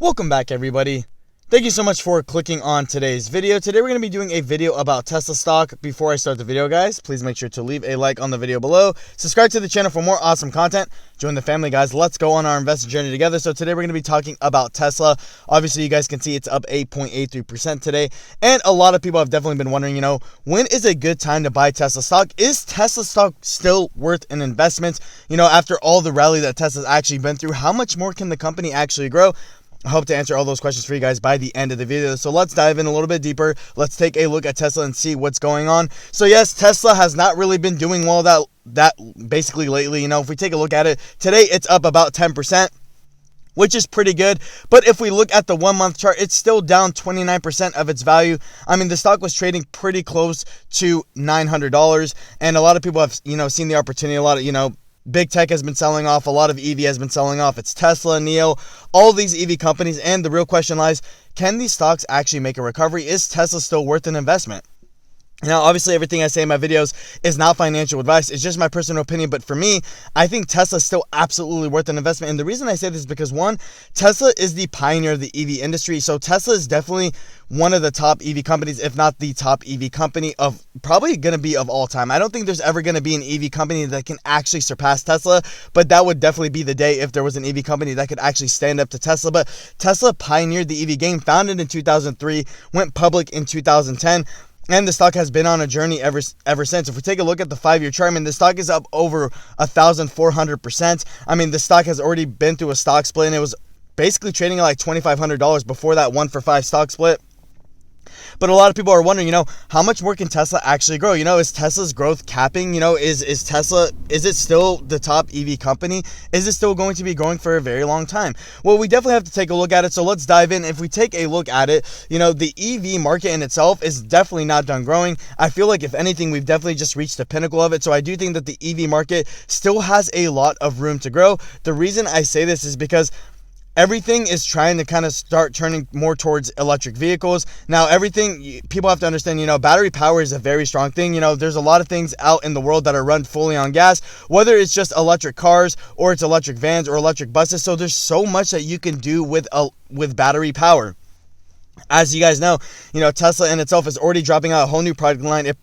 Welcome back, everybody. Thank you so much for clicking on today's video. Today we're going to be doing a video about Tesla stock. Before I start the video, guys, please make sure to leave a like on the video below. Subscribe to the channel for more awesome content. Join the family, guys. Let's go on our investor journey together. So today we're going to be talking about Tesla. Obviously, you guys can see it's up 8.83% today. And a lot of people have definitely been wondering, when is a good time to buy Tesla stock? Is Tesla stock still worth an investment? After all the rally that Tesla's actually been through, how much more can the company actually grow? I hope to answer all those questions for you guys by the end of the video. So let's dive in a little bit deeper. Let's take a look at Tesla and see what's going on. So yes, Tesla has not really been doing well that basically lately. If we take a look at it, today it's up about 10%. Which is pretty good. But if we look at the 1 month chart, it's still down 29% of its value. I mean, the stock was trading pretty close to $900. And a lot of people have, seen the opportunity. A lot of, big tech has been selling off. A lot of EV has been selling off. It's Tesla, NIO, all these EV companies. And the real question lies, can these stocks actually make a recovery? Is Tesla still worth an investment? Now, obviously, everything I say in my videos is not financial advice. It's just my personal opinion. But for me, I think Tesla is still absolutely worth an investment. And the reason I say this is because, one, Tesla is the pioneer of the EV industry. So Tesla is definitely one of the top EV companies, if not the top EV company of probably going to be of all time. I don't think there's ever going to be an EV company that can actually surpass Tesla, but that would definitely be the day if there was an EV company that could actually stand up to Tesla. But Tesla pioneered the EV game, founded in 2003, went public in 2010. And the stock has been on a journey ever since. If we take a look at the 5-year chart, the stock is up over 1,400%. The stock has already been through a stock split, and it was basically trading at like $2,500 before that 1-for-5 stock split. But a lot of people are wondering, how much more can Tesla actually grow? Is Tesla's growth capping? Is Tesla, is it still the top EV company? Is it still going to be growing for a very long time? Well, we definitely have to take a look at it. So let's dive in. If we take a look at it, the EV market in itself is definitely not done growing. I feel like if anything, we've definitely just reached the pinnacle of it. So I do think that the EV market still has a lot of room to grow. The reason I say this is because everything is trying to kind of start turning more towards electric vehicles. Now, people have to understand, battery power is a very strong thing. There's a lot of things out in the world that are run fully on gas, whether it's just electric cars or it's electric vans or electric buses. So there's so much that you can do with battery power. As you guys know, Tesla in itself is already dropping out a whole new product line. It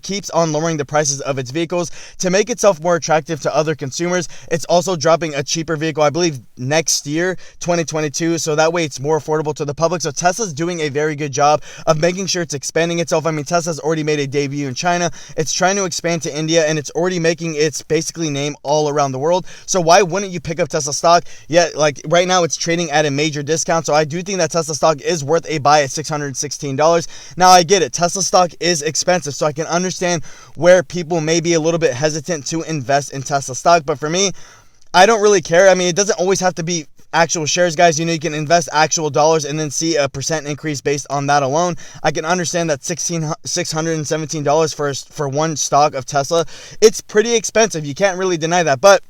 keeps on lowering the prices of its vehicles to make itself more attractive to other consumers. It's also dropping a cheaper vehicle, I believe, next year, 2022, so that way it's more affordable to the public. So Tesla's doing a very good job of making sure it's expanding itself. Tesla's already made a debut in China. It's trying to expand to India, and it's already making its basically name all around the world. So why wouldn't you pick up Tesla stock? Yeah, like right now it's trading at a major discount, so I do think that Tesla stock is worth a buy at $616. Now, I get it. Tesla stock is expensive, so I can understand where people may be a little bit hesitant to invest in Tesla stock. But for me, I don't really care. It doesn't always have to be actual shares, guys. You can invest actual dollars and then see a percent increase based on that alone. I can understand that $617 for one stock of Tesla, it's pretty expensive. You can't really deny that. But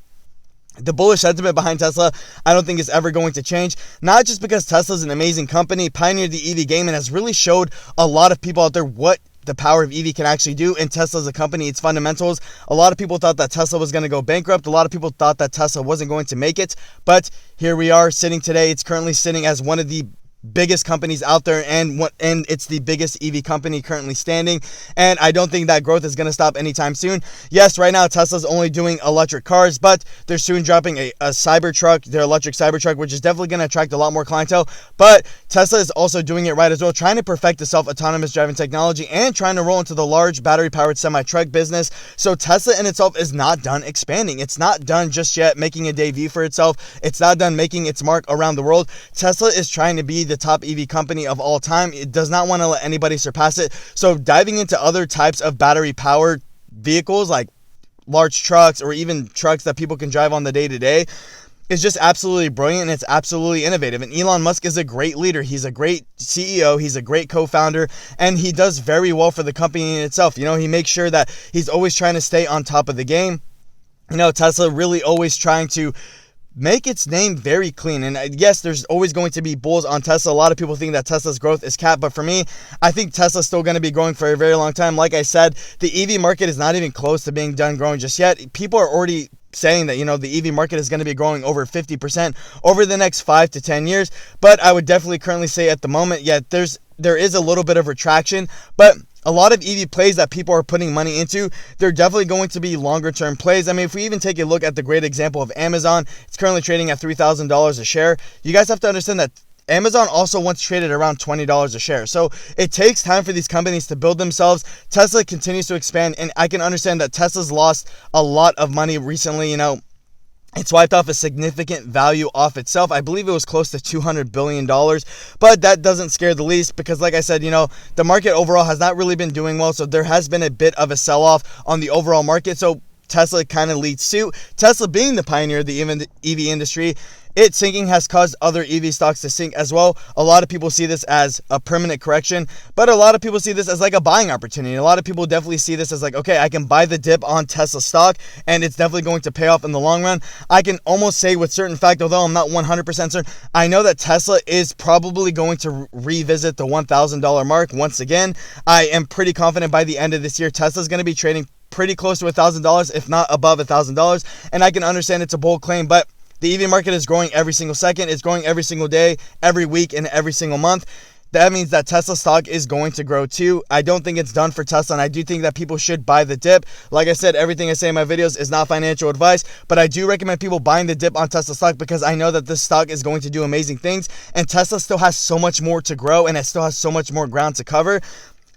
the bullish sentiment behind Tesla, I don't think is ever going to change. Not just because Tesla's an amazing company, pioneered the EV game, and has really showed a lot of people out there what the power of EV can actually do. And Tesla as a company, its fundamentals. A lot of people thought that Tesla was going to go bankrupt. A lot of people thought that Tesla wasn't going to make it. But here we are sitting today. It's currently sitting as one of the biggest companies out there, and it's the biggest EV company currently standing, and I don't think that growth is going to stop anytime soon. Yes, right now Tesla's only doing electric cars, but they're soon dropping a Cybertruck, their electric Cybertruck, which is definitely going to attract a lot more clientele. But Tesla is also doing it right as well, trying to perfect the self-autonomous driving technology and trying to roll into the large battery-powered semi-truck business. So Tesla in itself is not done expanding. It's not done just yet making a debut for itself. It's not done making its mark around the world. Tesla is trying to be the top EV company of all time. It does not want to let anybody surpass it. So diving into other types of battery powered vehicles like large trucks or even trucks that people can drive on the day-to-day is just absolutely brilliant, and it's absolutely innovative. And Elon Musk is a great leader. He's a great CEO. He's a great co-founder, and he does very well for the company in itself. He makes sure that he's always trying to stay on top of the game. Tesla really always trying to make its name very clean. And yes, there's always going to be bulls on Tesla. A lot of people think that Tesla's growth is capped, but for me, I think Tesla's still going to be growing for a very long time. Like I said, the EV market is not even close to being done growing just yet. People are already saying that, you know, the EV market is going to be growing over 50% over the next 5 to 10 years. But I would definitely currently say at the moment, yeah, there is a little bit of retraction, but a lot of EV plays that people are putting money into, they're definitely going to be longer term plays. I mean, if we even take a look at the great example of Amazon, it's currently trading at $3,000 a share. You guys have to understand that Amazon also once traded around $20 a share. So it takes time for these companies to build themselves. Tesla continues to expand, and I can understand that Tesla's lost a lot of money recently. You know, it's wiped off a significant value off itself. I believe it was close to $200 billion, but that doesn't scare the least because, like I said, you know, the market overall has not really been doing well. So there has been a bit of a sell-off on the overall market. So Tesla kind of leads suit. Tesla being the pioneer of the EV industry, its sinking has caused other EV stocks to sink as well. A lot of people see this as a permanent correction, but a lot of people see this as like a buying opportunity. A lot of people definitely see this as like, okay, I can buy the dip on Tesla stock and it's definitely going to pay off in the long run. I can almost say with certain fact, although I'm not 100% certain, I know that Tesla is probably going to revisit the $1,000 mark once again. I am pretty confident by the end of this year, Tesla's going to be trading pretty close to $1,000, if not above $1,000. And I can understand it's a bold claim, but the EV market is growing every single second. It's growing every single day, every week, and every single month. That means that Tesla stock is going to grow too. I don't think it's done for Tesla, and I do think that people should buy the dip. Like I said, everything I say in my videos is not financial advice, but I do recommend people buying the dip on Tesla stock because I know that this stock is going to do amazing things, and Tesla still has so much more to grow, and it still has so much more ground to cover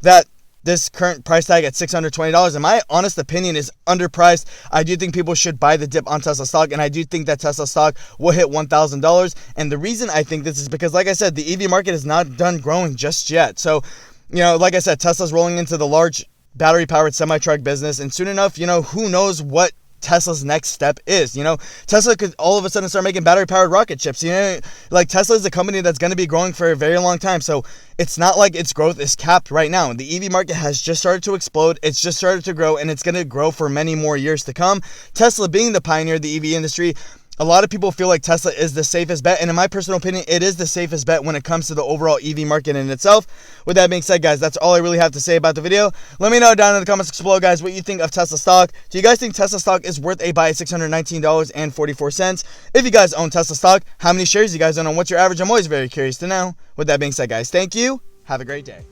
that this current price tag at $620, in my honest opinion, is underpriced. I do think people should buy the dip on Tesla stock, and I do think that Tesla stock will hit $1,000. And the reason I think this is because, like I said, the EV market is not done growing just yet. So, you know, like I said, Tesla's rolling into the large battery-powered semi-truck business, and soon enough, you know, who knows what Tesla's next step is. You know, Tesla could all of a sudden start making battery-powered rocket ships. You know, like Tesla is a company that's going to be growing for a very long time. So it's not like its growth is capped right now. The EV market has just started to explode. It's just started to grow, and it's going to grow for many more years to come. Tesla being the pioneer of the EV industry, a lot of people feel like Tesla is the safest bet, and in my personal opinion, it is the safest bet when it comes to the overall EV market in itself. With that being said, guys, that's all I really have to say about the video. Let me know down in the comments below, guys, what you think of Tesla stock. Do you guys think Tesla stock is worth a buy at $619.44? If you guys own Tesla stock, how many shares you guys own and what's your average? I'm always very curious to know. With that being said, guys, thank you. Have a great day.